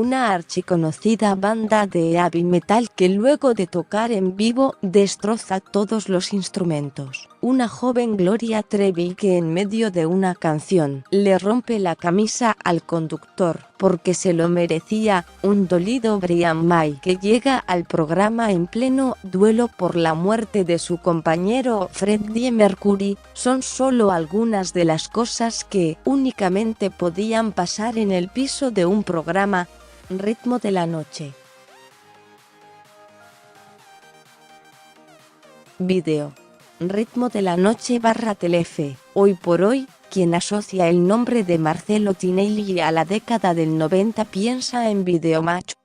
una archiconocida banda de heavy metal que luego de tocar en vivo destroza todos los instrumentos. Una joven Gloria Trevi que en medio de una canción le rompe la camisa al conductor porque se lo merecía. Un dolido Brian May que llega al programa en pleno duelo por la muerte de su compañero Freddie Mercury. Son solo algunas de las cosas que únicamente podían pasar en el piso de un programa. Ritmo de la noche. Vídeo. Ritmo de la noche / Telefe. Hoy por hoy, quien asocia el nombre de Marcello Tinelli a la década del 90 piensa en Videomatch.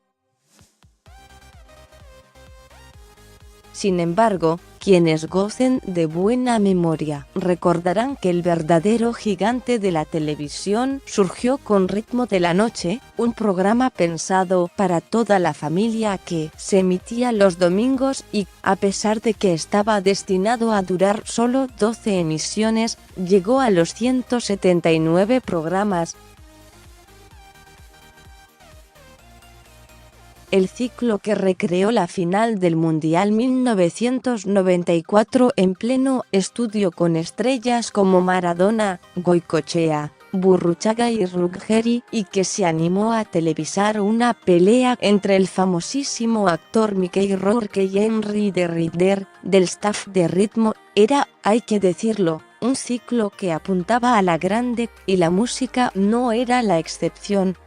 Sin embargo, quienes gocen de buena memoria recordarán que el verdadero gigante de la televisión surgió con Ritmo de la Noche, un programa pensado para toda la familia que se emitía los domingos y, a pesar de que estaba destinado a durar solo 12 emisiones, llegó a los 179 programas. El ciclo que recreó la final del Mundial 1994 en pleno estudio con estrellas como Maradona, Goicoechea, Burruchaga y Ruggeri, y que se animó a televisar una pelea entre el famosísimo actor Mickey Rourke y Henry de Rider, del staff de Ritmo, era, hay que decirlo, un ciclo que apuntaba a la grande, y la música no era la excepción.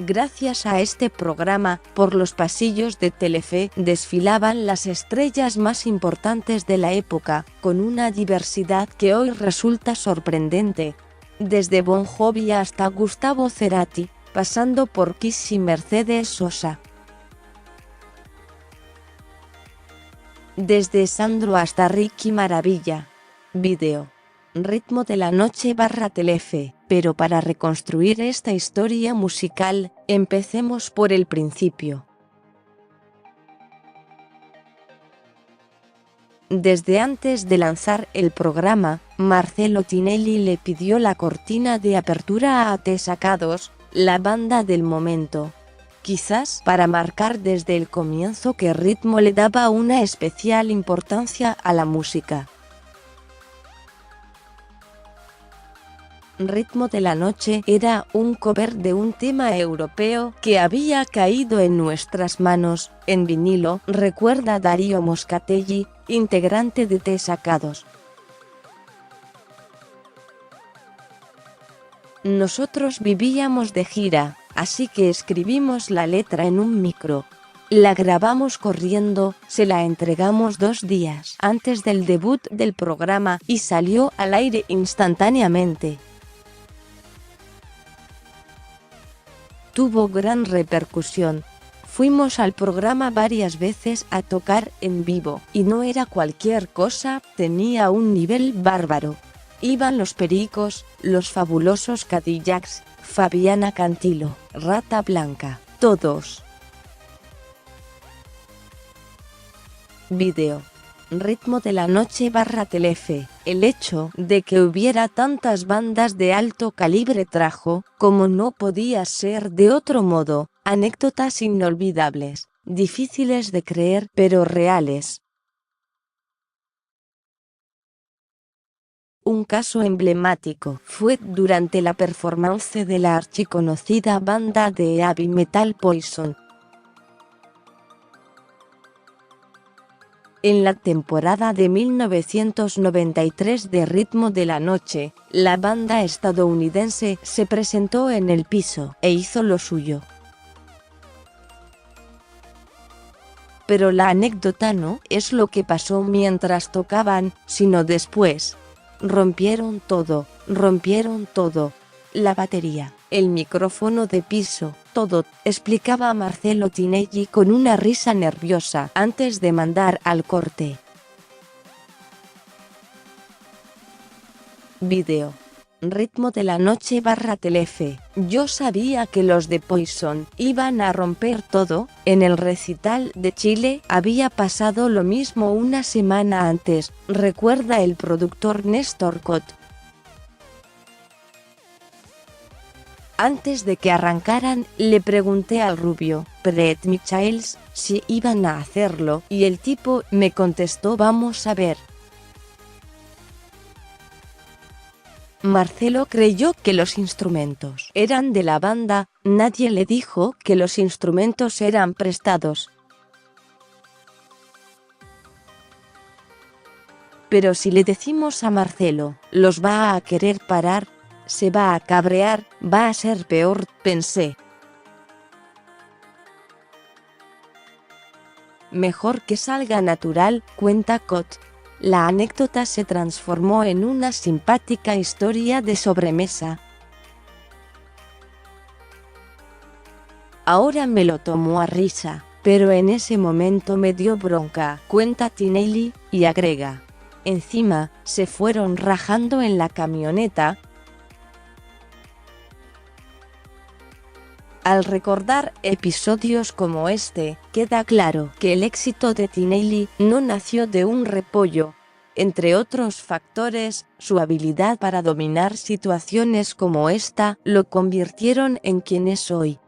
Gracias a este programa, por los pasillos de Telefe desfilaban las estrellas más importantes de la época, con una diversidad que hoy resulta sorprendente. Desde Bon Jovi hasta Gustavo Cerati, pasando por Kiss y Mercedes Sosa. Desde Sandro hasta Ricky Maravilla. Vídeo. Ritmo de la noche / Telefe. Pero para reconstruir esta historia musical, empecemos por el principio. Desde antes de lanzar el programa, Marcello Tinelli le pidió la cortina de apertura a Desacados, la banda del momento. Quizás para marcar desde el comienzo que Ritmo le daba una especial importancia a la música. Ritmo de la Noche era un cover de un tema europeo que había caído en nuestras manos, en vinilo, recuerda Dario Moscatelli, integrante de Desacados. Nosotros vivíamos de gira, así que escribimos la letra en un micro. La grabamos corriendo, se la entregamos 2 días antes del debut del programa y salió al aire instantáneamente. Tuvo gran repercusión. Fuimos al programa varias veces a tocar en vivo, y no era cualquier cosa, tenía un nivel bárbaro. Iban los Pericos, los Fabulosos Cadillacs, Fabiana Cantilo, Rata Blanca, todos. Vídeo. Ritmo de la noche / Telefe. El hecho de que hubiera tantas bandas de alto calibre trajo, como no podía ser de otro modo, anécdotas inolvidables, difíciles de creer pero reales. Un caso emblemático fue durante la performance de la archiconocida banda de heavy metal Poison. En la temporada de 1993 de Ritmo de la Noche, la banda estadounidense se presentó en el piso e hizo lo suyo. Pero la anécdota no es lo que pasó mientras tocaban, sino después. Rompieron todo, la batería, el micrófono de piso, todo, explicaba Marcello Tinelli con una risa nerviosa antes de mandar al corte. Vídeo. Ritmo de la noche / Telefe. Yo sabía que los de Poison iban a romper todo. En el recital de Chile había pasado lo mismo una semana antes, recuerda el productor Néstor Cot. Antes de que arrancaran, le pregunté al rubio, Bret Michaels, si iban a hacerlo, y el tipo me contestó: vamos a ver. Marcelo creyó que los instrumentos eran de la banda, nadie le dijo que los instrumentos eran prestados. Pero si le decimos a Marcelo, los va a querer parar, se va a cabrear, va a ser peor, pensé. Mejor que salga natural, cuenta Cot. La anécdota se transformó en una simpática historia de sobremesa. Ahora me lo tomó a risa, pero en ese momento me dio bronca, cuenta Tinelli, y agrega: encima, se fueron rajando en la camioneta. Al recordar episodios como este, queda claro que el éxito de Tinelli no nació de un repollo. Entre otros factores, su habilidad para dominar situaciones como esta lo convirtieron en quien es hoy.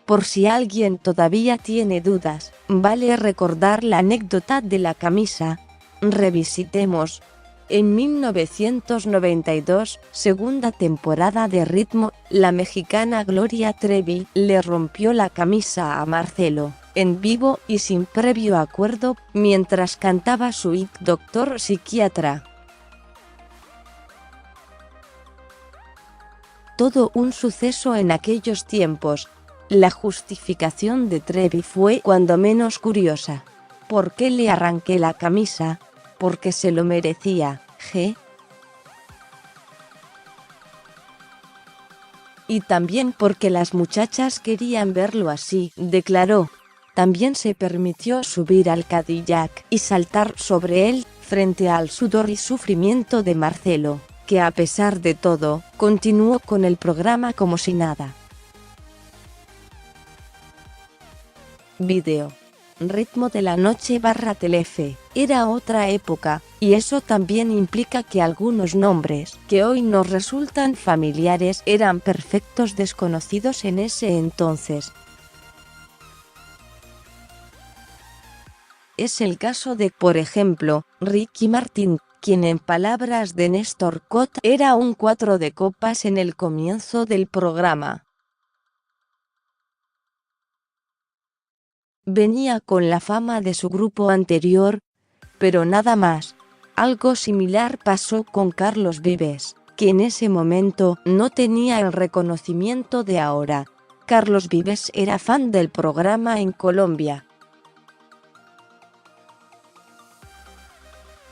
Por si alguien todavía tiene dudas, vale recordar la anécdota de la camisa. Revisitemos. En 1992, segunda temporada de Ritmo, la mexicana Gloria Trevi le rompió la camisa a Marcelo, en vivo y sin previo acuerdo, mientras cantaba su hit Doctor Psiquiatra. Todo un suceso en aquellos tiempos. La justificación de Trevi fue cuando menos curiosa. ¿Por qué le arranqué la camisa? Porque se lo merecía, Y también porque las muchachas querían verlo así, declaró. También se permitió subir al Cadillac y saltar sobre él, frente al sudor y sufrimiento de Marcelo, que a pesar de todo, continuó con el programa como si nada. Video. Ritmo de la noche / Telefe. Era otra época, y eso también implica que algunos nombres, que hoy nos resultan familiares, eran perfectos desconocidos en ese entonces. Es el caso de, por ejemplo, Ricky Martin, quien en palabras de Néstor Cot era un 4 de copas en el comienzo del programa. Venía con la fama de su grupo anterior, pero nada más. Algo similar pasó con Carlos Vives, que en ese momento no tenía el reconocimiento de ahora. Carlos Vives era fan del programa en Colombia.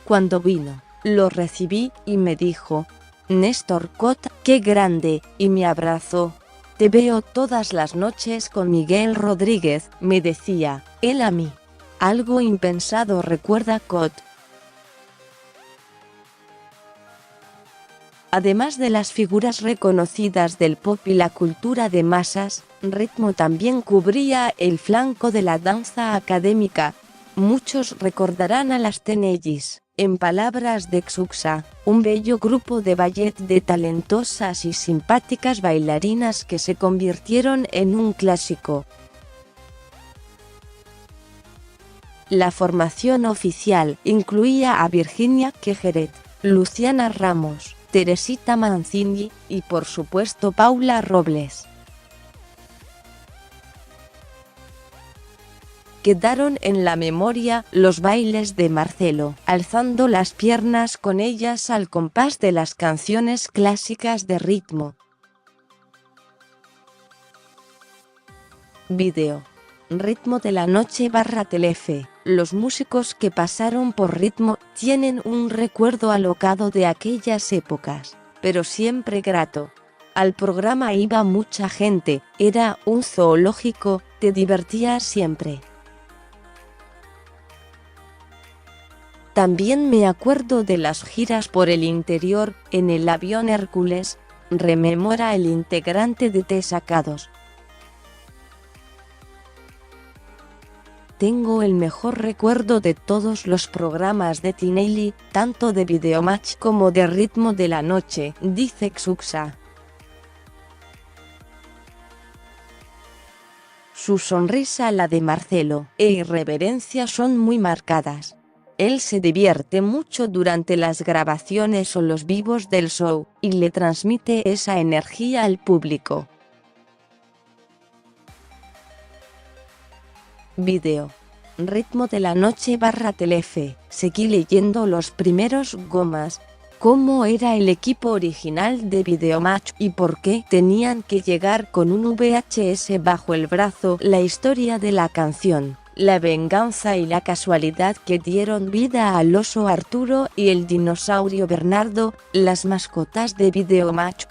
Cuando vino, lo recibí y me dijo: Néstor Cot, qué grande, y me abrazó. Te veo todas las noches con Miguel Rodríguez, me decía, él a mí. Algo impensado, recuerda Cot. Además de las figuras reconocidas del pop y la cultura de masas, Ritmo también cubría el flanco de la danza académica. Muchos recordarán a las Teenagers, en palabras de Xuxa, un bello grupo de ballet de talentosas y simpáticas bailarinas que se convirtieron en un clásico. La formación oficial incluía a Virginia Quejeret, Luciana Ramos, Teresita Mancini y por supuesto Paula Robles. Quedaron en la memoria los bailes de Marcelo, alzando las piernas con ellas al compás de las canciones clásicas de Ritmo. Video. Ritmo de la noche / Telefe. Los músicos que pasaron por Ritmo tienen un recuerdo alocado de aquellas épocas, pero siempre grato. Al programa iba mucha gente, era un zoológico, te divertías siempre. También me acuerdo de las giras por el interior, en el avión Hércules, rememora el integrante de T Sacados. Tengo el mejor recuerdo de todos los programas de Tinelli, tanto de Videomatch como de Ritmo de la Noche, dice Xuxa. Su sonrisa, la de Marcelo, e irreverencia son muy marcadas. Él se divierte mucho durante las grabaciones o los vivos del show, y le transmite esa energía al público. Video. Ritmo de la Noche / Telefe. Seguí leyendo los primeros gomas. ¿Cómo era el equipo original de Videomatch y por qué tenían que llegar con un VHS bajo el brazo? La historia de la canción, la venganza y la casualidad que dieron vida al oso Arturo y el dinosaurio Bernardo, las mascotas de Videomatch,